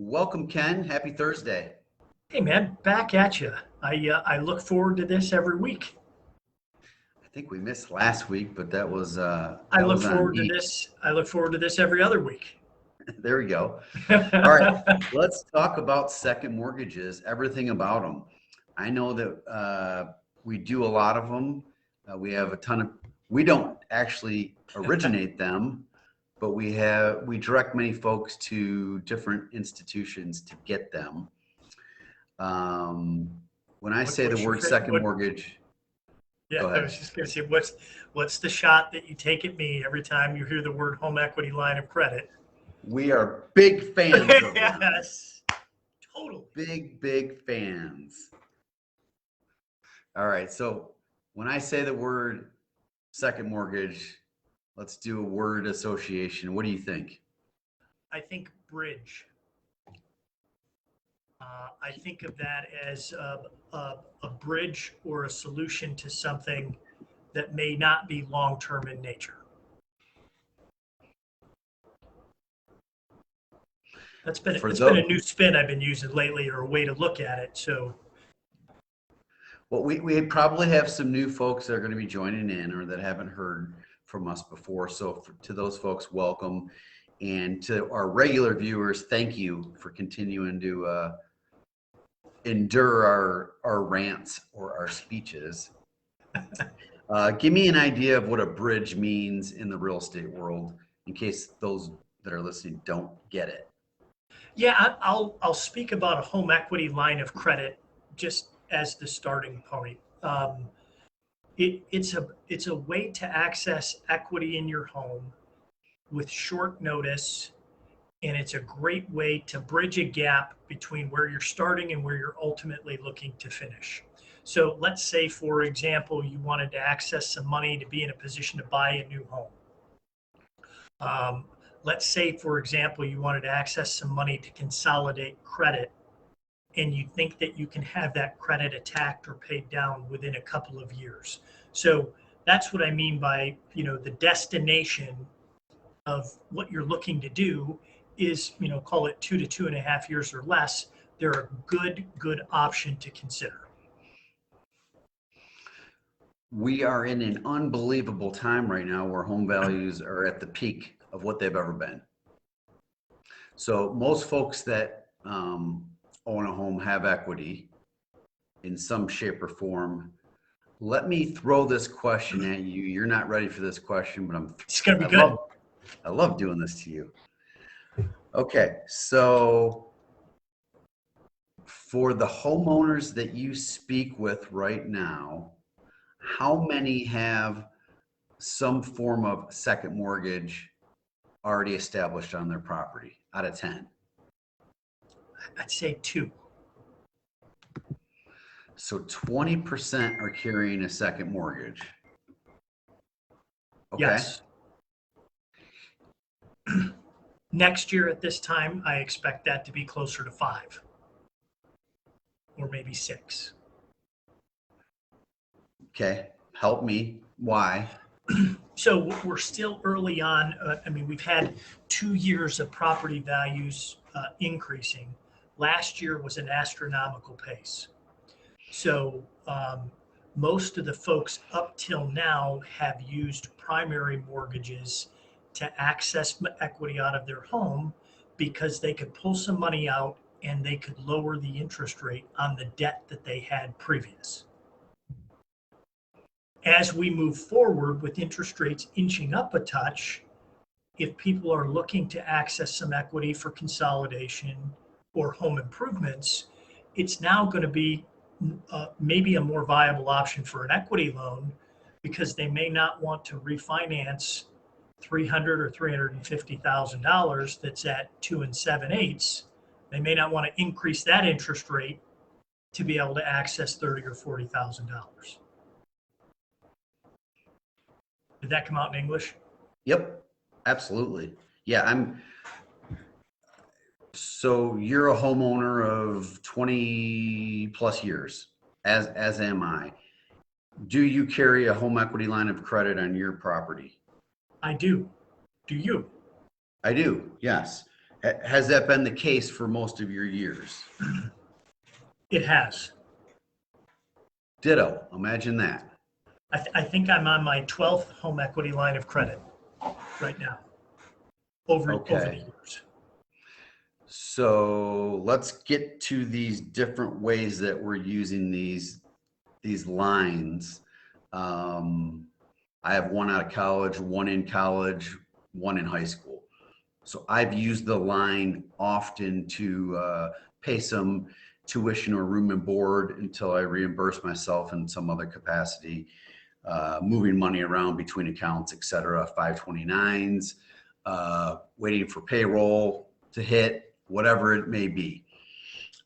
Welcome, Ken. Happy Thursday. Hey man, back at you. I look forward to this every week. I think we missed last week, but that was I look on forward to me. this. I look forward to this every other week. There we go. All right, let's talk about second mortgages. Everything about them. I know that we do a lot of them. We have a ton of. We don't actually originate them, but we direct many folks to different institutions to get them. When I say the What's your word second what? mortgage, Yeah, go I ahead. was just gonna say, what's the shot that you take at me every time you hear the word home equity line of credit? We are big fans of them. Yes, totally. Big fans. All right. So when I say the word second mortgage, let's do a word association. What do you think? I think bridge. I think of that as a bridge or a solution to something that may not be long term in nature. That's been For it's been a those, new spin I've been using lately, or a way to look at it. So well, we probably have some new folks that are going to be joining in or that haven't heard from us before. So to those folks, welcome. And to our regular viewers, thank you for continuing to endure our rants or our speeches. Give me an idea of what a bridge means in the real estate world, in case those that are listening don't get it. yeah, I'll speak about a home equity line of credit just as the starting point. It's a way to access equity in your home with short notice, and it's a great way to bridge a gap between where you're starting and where you're ultimately looking to finish. So let's say, for example, you wanted to access some money to be in a position to buy a new home. Let's say, for example, you wanted to access some money to consolidate credit, and you think that you can have that credit attacked or paid down within a couple of years. So that's what I mean by, the destination of what you're looking to do is, call it 2 to 2.5 years or less. They're a good option to consider. We are in an unbelievable time right now where home values are at the peak of what they've ever been. So most folks that own a home have equity in some shape or form. Let me throw this question at you. You're not ready for this question, but It's going to be good. I love doing this to you. Okay, so for the homeowners that you speak with right now, how many have some form of second mortgage already established on their property out of 10? I'd say 2. So 20% are carrying a second mortgage. Okay. Yes. Next year at this time, I expect that to be closer to 5 or maybe 6. Okay. Help me. Why? So we're still early on. We've had 2 years of property values increasing. Last year was an astronomical pace. So most of the folks up till now have used primary mortgages to access equity out of their home because they could pull some money out and they could lower the interest rate on the debt that they had previous. As we move forward with interest rates inching up a touch, if people are looking to access some equity for consolidation or home improvements, it's now going to be maybe a more viable option for an equity loan because they may not want to refinance $300,000 or $350,000 that's at 2 7/8. They may not want to increase that interest rate to be able to access $30,000 or $40,000. Did that come out in English? Yep, absolutely. Yeah, so you're a homeowner of 20 plus years, as am I. Do you carry a home equity line of credit on your property? I do. Do you? I do, yes. Has that been the case for most of your years? It has. Ditto. Imagine that. I think I'm on my 12th home equity line of credit right now over the Okay. years. So let's get to these different ways that we're using these lines. I have one out of college, one in college, one in high school. So I've used the line often to pay some tuition or room and board until I reimburse myself in some other capacity, moving money around between accounts, et cetera, 529s, waiting for payroll to hit, whatever it may be.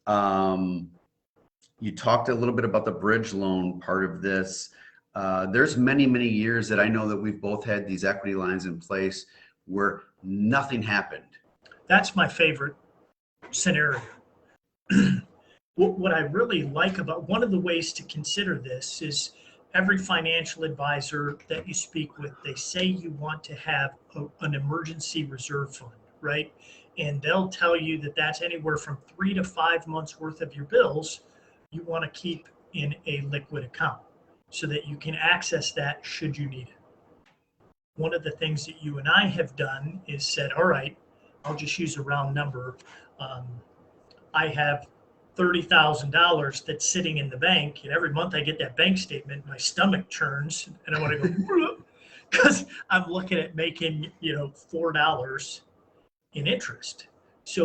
You talked a little bit about the bridge loan part of this. There's many, many years that I know that we've both had these equity lines in place where nothing happened. That's my favorite scenario. What I really like about one of the ways to consider this is every financial advisor that you speak with, they say you want to have an emergency reserve fund, right? And they'll tell you that that's anywhere from 3 to 5 months worth of your bills you want to keep in a liquid account so that you can access that should you need it. One of the things that you and I have done is said, all right, I'll just use a round number. Um, I have $30,000 that's sitting in the bank, and every month I get that bank statement, my stomach churns, and I want to go because I'm looking at making $4 in interest. So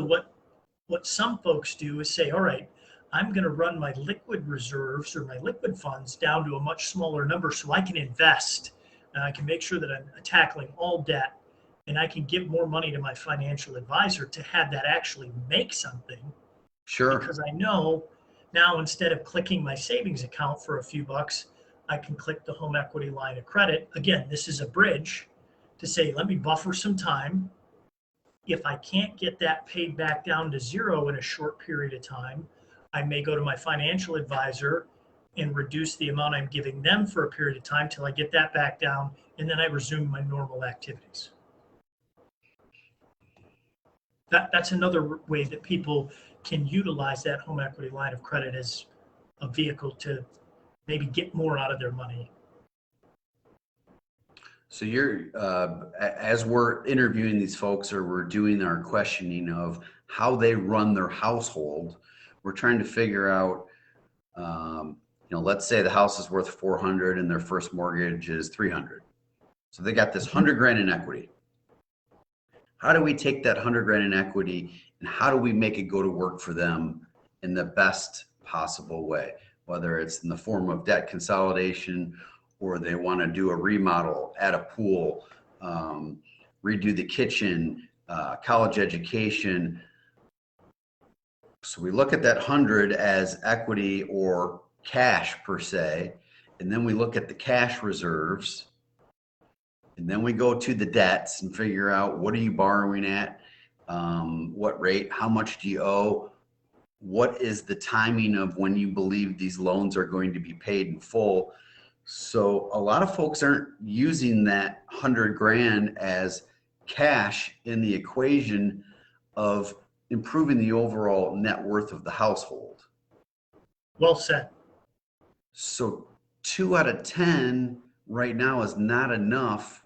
what some folks do is say, all right, I'm going to run my liquid reserves or my liquid funds down to a much smaller number so I can invest and I can make sure that I'm tackling all debt and I can give more money to my financial advisor to have that actually make something. Sure. Because I know now instead of clicking my savings account for a few bucks, I can click the home equity line of credit. Again, this is a bridge to say, let me buffer some time. If I can't get that paid back down to zero in a short period of time, I may go to my financial advisor and reduce the amount I'm giving them for a period of time till I get that back down, and then I resume my normal activities. That's another way that people can utilize that home equity line of credit as a vehicle to maybe get more out of their money. So as we're interviewing these folks or we're doing our questioning of how they run their household, we're trying to figure out, let's say the house is worth 400 and their first mortgage is 300. So they got this 100 grand in equity. How do we take that 100 grand in equity and how do we make it go to work for them in the best possible way? Whether it's in the form of debt consolidation or they want to do a remodel, add a pool, redo the kitchen, college education. So we look at that 100 as equity or cash per se, and then we look at the cash reserves. And then we go to the debts and figure out what are you borrowing at, what rate, how much do you owe, what is the timing of when you believe these loans are going to be paid in full. So a lot of folks aren't using that 100 grand as cash in the equation of improving the overall net worth of the household. Well said. So 2 out of 10 right now is not enough.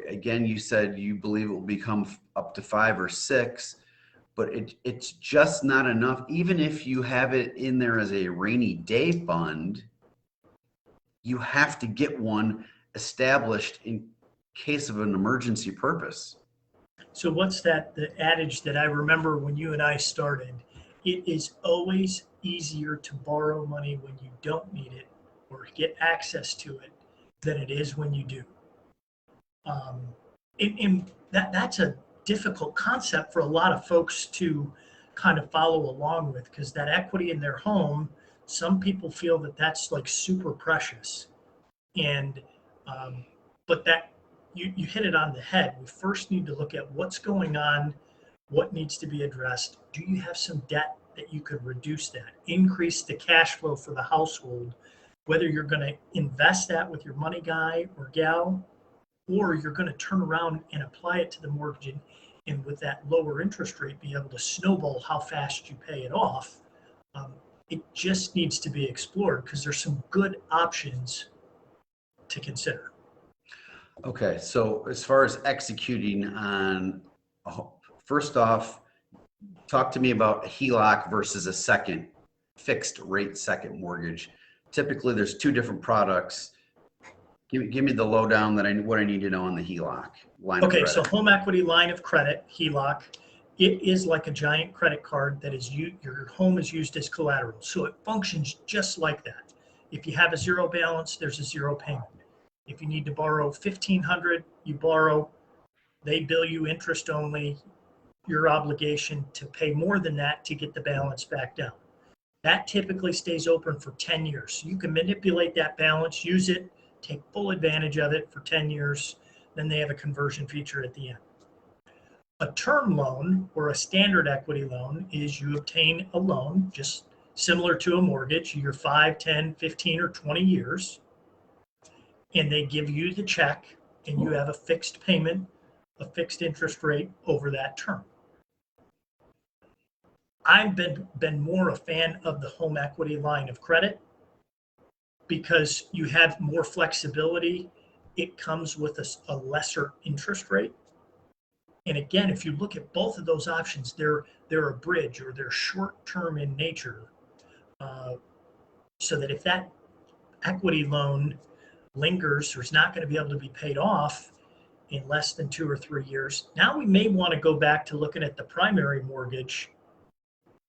Again, you said you believe it will become up to 5 or 6, but it's just not enough. Even if you have it in there as a rainy day fund, you have to get one established in case of an emergency purpose. So what's the adage that I remember when you and I started? It is always easier to borrow money when you don't need it or get access to it than it is when you do. And that's a difficult concept for a lot of folks to kind of follow along with because that equity in their home, some people feel that that's like super precious. And but that you hit it on the head. We first need to look at what's going on, what needs to be addressed. Do you have some debt that you could reduce that, increase the cash flow for the household, whether you're going to invest that with your money guy or gal, or you're going to turn around and apply it to the mortgage and with that lower interest rate, be able to snowball how fast you pay it off. Um, it just needs to be explored because there's some good options to consider. Okay, so as far as executing on, first off, talk to me about a HELOC versus a second fixed rate second mortgage. Typically, there's two different products. Give me the lowdown that what I need to know on the HELOC line of Okay, so credit. home equity line of credit, HELOC, it is like a giant credit card that is your home is used as collateral. So it functions just like that. If you have a zero balance, there's a zero payment. If you need to borrow 1,500, you borrow, they bill you interest only, your obligation to pay more than that to get the balance back down. That typically stays open for 10 years. You can manipulate that balance, use it, take full advantage of it for 10 years. Then they have a conversion feature at the end. A term loan or a standard equity loan is you obtain a loan just similar to a mortgage, you're 5, 10, 15, or 20 years, and they give you the check and you have a fixed payment, a fixed interest rate over that term. I've been more a fan of the home equity line of credit because you have more flexibility. It comes with a lesser interest rate. And again, if you look at both of those options, they're a bridge or they're short term in nature. Uh, so that if that equity loan lingers or is not going to be able to be paid off in less than 2 or 3 years, now we may want to go back to looking at the primary mortgage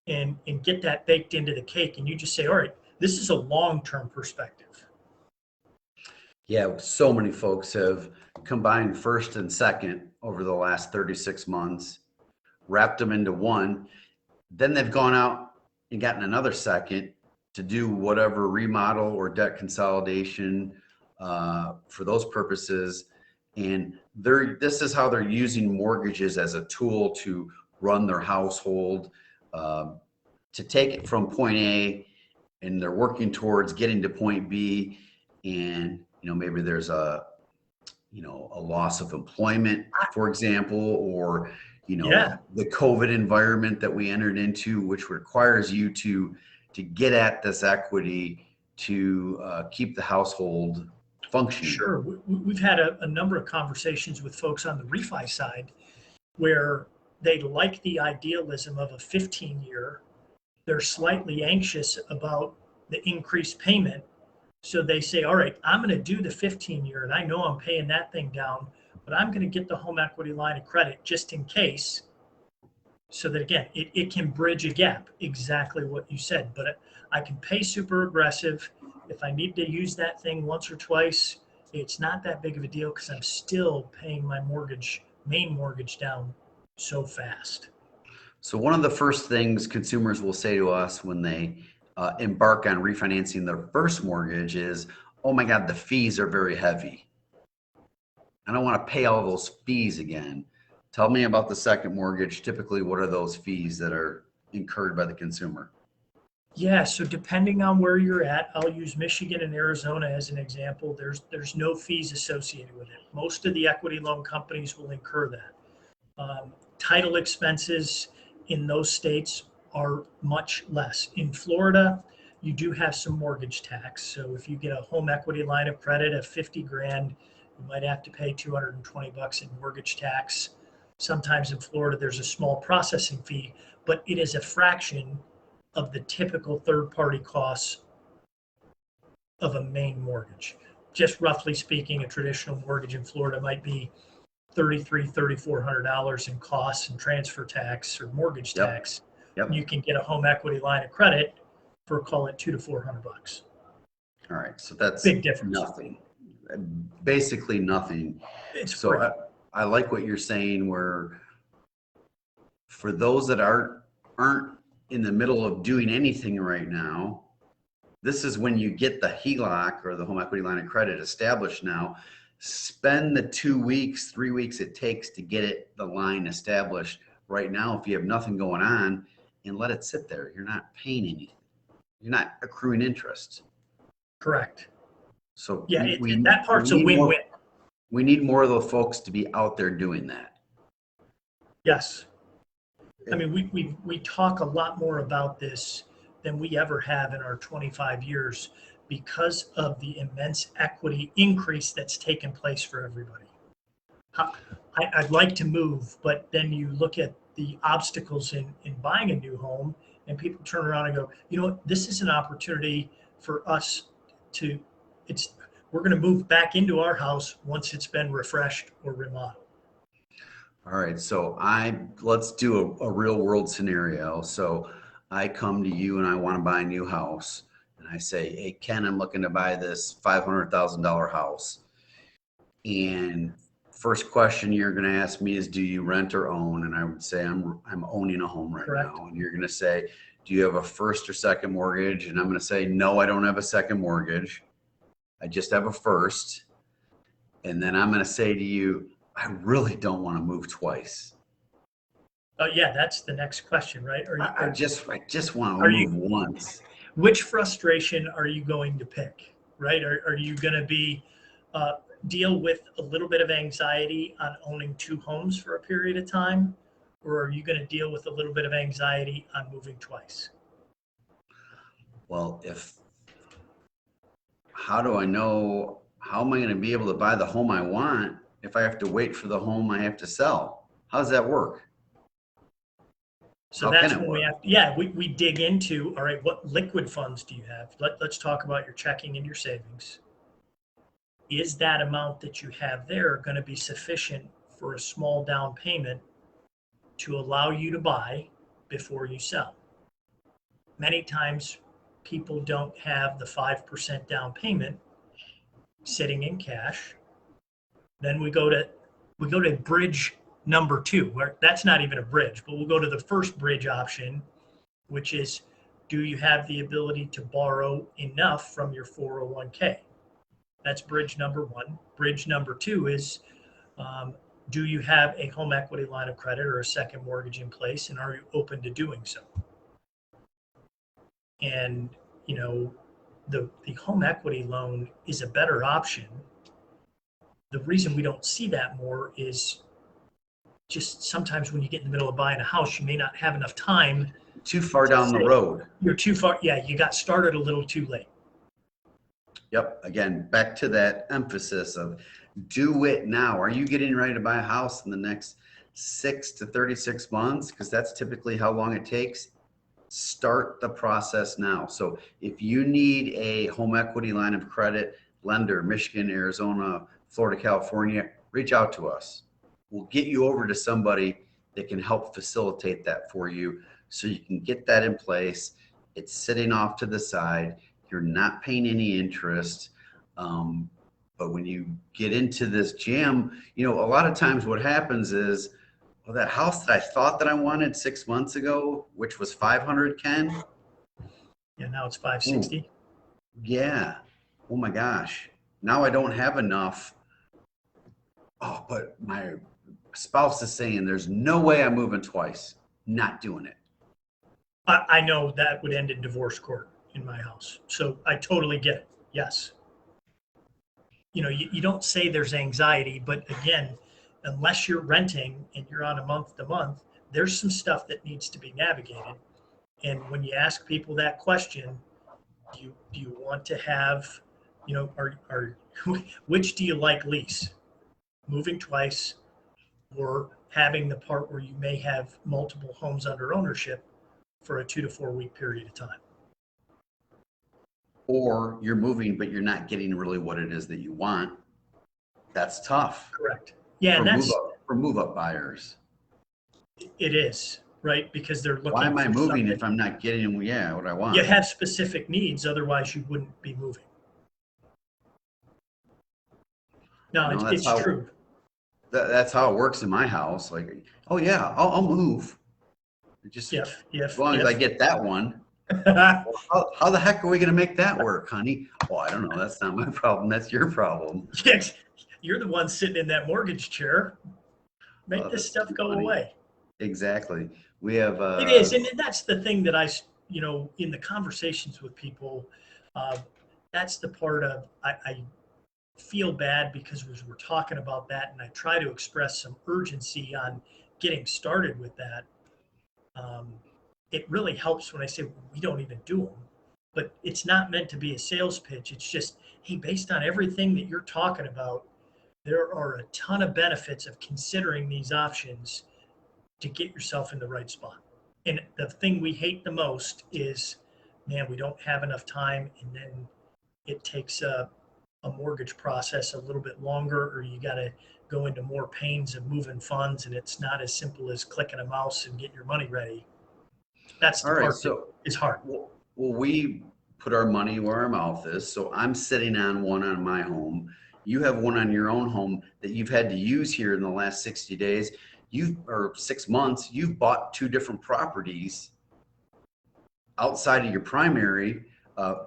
and get that baked into the cake. And you just say, all right, this is a long-term perspective. Yeah, so many folks have combined first and second over the last 36 months, wrapped them into one. Then they've gone out and gotten another second to do whatever remodel or debt consolidation for those purposes. And this is how they're using mortgages as a tool to run their household, to take it from point A, and they're working towards getting to point B. And maybe there's a loss of employment, for example, or Yeah, the COVID environment that we entered into, which requires you to get at this equity to keep the household functioning. sure. We've had a number of conversations with folks on the refi side where they like the idealism of a 15-year. They're slightly anxious about the increased payment. So they say, all right, I'm going to do the 15-year and I know I'm paying that thing down, but I'm going to get the home equity line of credit just in case. So that again, it can bridge a gap, exactly what you said. But I can pay super aggressive. If I need to use that thing once or twice, it's not that big of a deal because I'm still paying my main mortgage down so fast. So one of the first things consumers will say to us when they embark on refinancing their first mortgage is, "Oh my God, the fees are very heavy. I don't want to pay all those fees again." Tell me about the second mortgage. Typically, what are those fees that are incurred by the consumer? Yeah, so depending on where you're at, I'll use Michigan and Arizona as an example. There's no fees associated with it. Most of the equity loan companies will incur that. Title expenses in those states are much less. In Florida, you do have some mortgage tax. So if you get a home equity line of credit of 50 grand, you might have to pay 220 bucks in mortgage tax. Sometimes in Florida, there's a small processing fee, but it is a fraction of the typical third party costs of a main mortgage. Just roughly speaking, a traditional mortgage in Florida might be $3,400 in costs and transfer tax or mortgage Yep. tax. Yep. You can get a home equity line of credit for call it $200 to $400. All right. So that's Big difference. nothing, basically nothing. It's So free. I like what you're saying, where for those that aren't in the middle of doing anything right now, this is when you get the HELOC or the home equity line of credit established now. Spend the 2 weeks, 3 weeks it takes to get the line established right now. If you have nothing going on, and let it sit there, you're not paying anything. You're not accruing interest. Correct. So Yeah, we that part's a need more. win-win. We need more of those folks to be out there doing that. Yes. I It- mean, we talk a lot more about this than we ever have in our 25 years because of the immense equity increase that's taken place for everybody. I'd like to move, but then you look at the obstacles in buying a new home, and people turn around and go, you know what, this is an opportunity for us to, it's, we're going to move back into our house once it's been refreshed or remodeled. All right, so let's do a real world scenario. So I come to you and I want to buy a new house, and I say, "Hey Ken, I'm looking to buy this $500,000 house." And first question you're going to ask me is, "Do you rent or own?" And I would say, "I'm owning a home right Correct. now." And you're going to say, "Do you have a first or second mortgage?" And I'm going to say, "No, I don't have a second mortgage. I just have a first." And then I'm going to say to you, "I really don't want to move twice. Yeah, that's the next question, right? I just want to are you, move once." which frustration are you going to pick, right? Are you going to be, uh, deal with a little bit of anxiety on owning two homes for a period of time? Or are you going to deal with a little bit of anxiety on moving twice? Well, how do I know, how am I going to be able to buy the home I want if I have to wait for the home I have to sell? How does that work? So How can that's it when we work? have, yeah, we dig into, all right, what liquid funds do you have? Let's talk about your checking and your savings. Is that amount that you have there going to be sufficient for a small down payment to allow you to buy before you sell? Many times people don't have the 5% down payment sitting in cash. Then we go to bridge number two, where that's not even a bridge, but we'll go to the first bridge option, which is, do you have the ability to borrow enough from your 401k? That's bridge number one. Bridge number two is, um, do you have a home equity line of credit or a second mortgage in place, and are you open to doing so? And you know, the home equity loan is a better option. The reason we don't see that more is just sometimes when you get in the middle of buying a house, you may not have enough time Too far to down the say road. you're too far. Yeah, you got started a little too late. Yep. Again, back to that emphasis of do it now. Are you getting ready to buy a house in the next 6 to 36 months? Because that's typically how long it takes. Start the process now. So if you need a home equity line of credit lender, Michigan, Arizona, Florida, California, reach out to us. We'll get you over to somebody that can help facilitate that for you so you can get that in place. It's sitting off to the side. You're not paying any interest. But when you get into this jam, a lot of times what happens is, well, that house that I thought that I wanted 6 months ago, which was 500, Ken. Yeah, now it's Ooh, 560. yeah. Oh my gosh. Now I don't have enough. Oh, but my spouse is saying there's no way I'm moving twice. Not doing it. I know that would end in divorce court in my house. So I totally get it. Yes. You don't say there's anxiety, but again, unless you're renting and you're on a month to month, there's some stuff that needs to be navigated. And when you ask people that question, do you want to have, are which do you like least? Moving twice or having the part where you may have multiple homes under ownership for a 2 to 4 week period of time. Or you're moving, but you're not getting really what it is that you want. That's tough Correct. Yeah, for and move up buyers. it is, right? Because they're Why looking am I for moving something. if I'm not getting, yeah, what I You want? have specific needs, otherwise you wouldn't be moving. No, You know, that's it's how true. that's how it works in my house. Like, oh yeah, I'll move. Just If, as if, long as I if. get that one. Well, how the heck are we going to make that work, honey? Well, I don't know. That's not my problem. That's your problem. Yes, you're the one sitting in that mortgage chair. Make Oh, this that's stuff too go funny. away. Exactly. We have It is, and that's the thing that in the conversations with people, uh, that's the part of I feel bad because we're talking about that, and I try to express some urgency on getting started with that, it really helps when I say we don't even do them. But it's not meant to be a sales pitch. It's just, hey, based on everything that you're talking about, there are a ton of benefits of considering these options to get yourself in the right spot. And the thing we hate the most is, man, we don't have enough time, and then it takes a mortgage process a little bit longer, or you got to go into more pains of moving funds, and it's not as simple as clicking a mouse and getting your money ready. That's the All right, part that so is hard. well, we put our money where our mouth is. So I'm sitting on one on my home. You have one on your own home that you've had to use here in the last 60 days. Or 6 months, you've bought two different properties outside of your primary,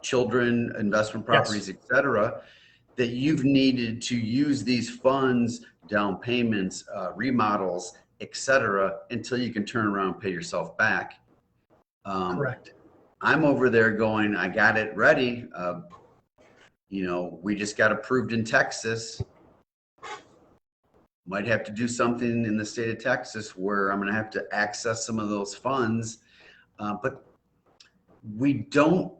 children, investment Yes, properties, et cetera, that you've needed to use these funds, down payments, remodels, et cetera, until you can turn around and pay yourself back. correct. I'm over there going, I got it ready. We just got approved in Texas. Might have to do something in the state of Texas where I'm going to have to access some of those funds. But we don't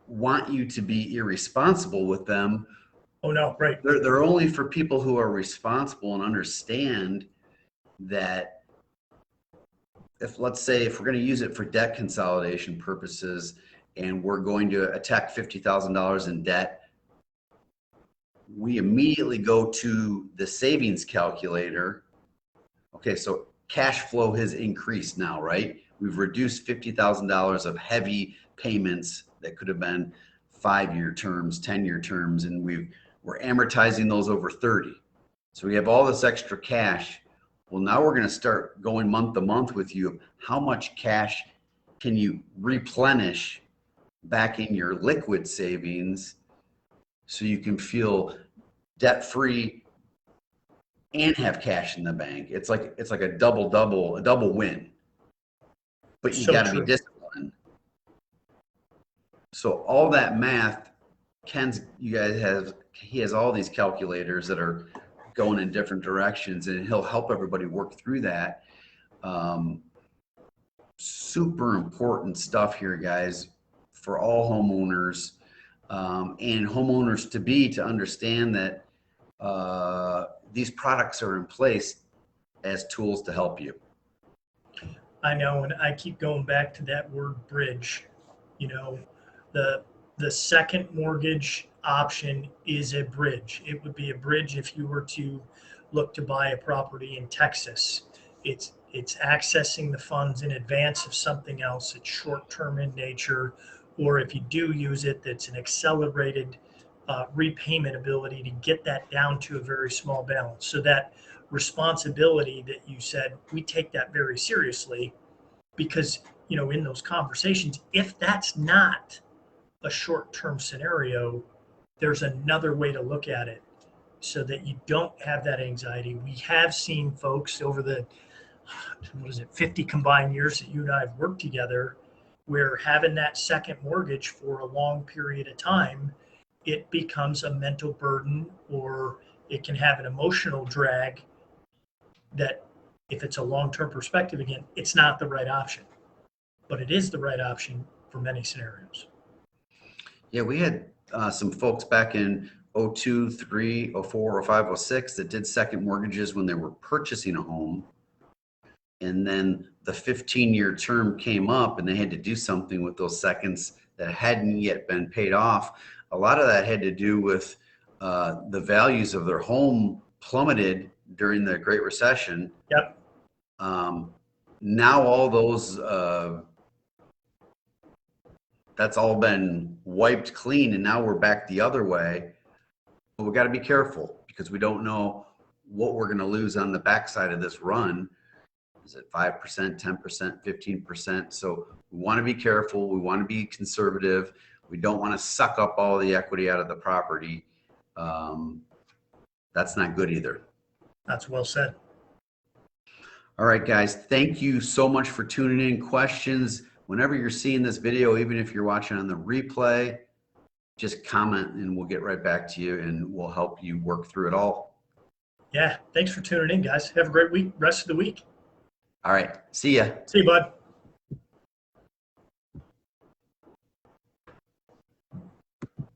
want you to be irresponsible with them. Oh, no, right. They're only for people who are responsible and understand that let's say if we're going to use it for debt consolidation purposes and we're going to attack $50,000 in debt, we immediately go to the savings calculator. Okay, so cash flow has increased now, right? We've reduced $50,000 of heavy payments that could have been 5-year terms, 10-year terms, and we're amortizing those over 30. So we have all this extra cash. Well, now we're going to start going month to month with you. How much cash can you replenish back in your liquid savings so you can feel debt free and have cash in the bank? It's like a a double win. But you So got to be true. disciplined. So all that math, he has all these calculators that are going in different directions, and he'll help everybody work through that. Super important stuff here, guys, for all homeowners, and homeowners to understand that these products are in place as tools to help you. I know, and I keep going back to that word bridge. You know, the the second mortgage option is a bridge. It would be a bridge if you were to look to buy a property in Texas. It's accessing the funds in advance of something else. It's short term in nature, or if you do use it, that's an accelerated repayment ability to get that down to a very small balance. So that responsibility that you said, we take that very seriously because, in those conversations, if that's not a short-term scenario, there's another way to look at it so that you don't have that anxiety. We have seen folks over the, 50 combined years that you and I have worked together, where having that second mortgage for a long period of time, it becomes a mental burden, or it can have an emotional drag that, if it's a long-term perspective, again, it's not the right option, but it is the right option for many scenarios. Yeah, we had some folks back in 02, 03, 04, 05, 06 that did second mortgages when they were purchasing a home. And then the 15-year term came up and they had to do something with those seconds that hadn't yet been paid off. A lot of that had to do with the values of their home plummeted during the Great Recession. Yep. Now all those, that's all been wiped clean, and now we're back the other way. But we got to be careful because we don't know what we're going to lose on the backside of this run. Is it 5%, 10%, 15%? So we want to be careful. We want to be conservative. We don't want to suck up all the equity out of the property. That's not good either. That's well said. All right, guys, thank you so much for tuning in. Questions, whenever you're seeing this video, even if you're watching on the replay, just comment and we'll get right back to you and we'll help you work through it all. Yeah. Thanks for tuning in, guys. Have a great week, rest of the week. All right. See ya. See you, bud.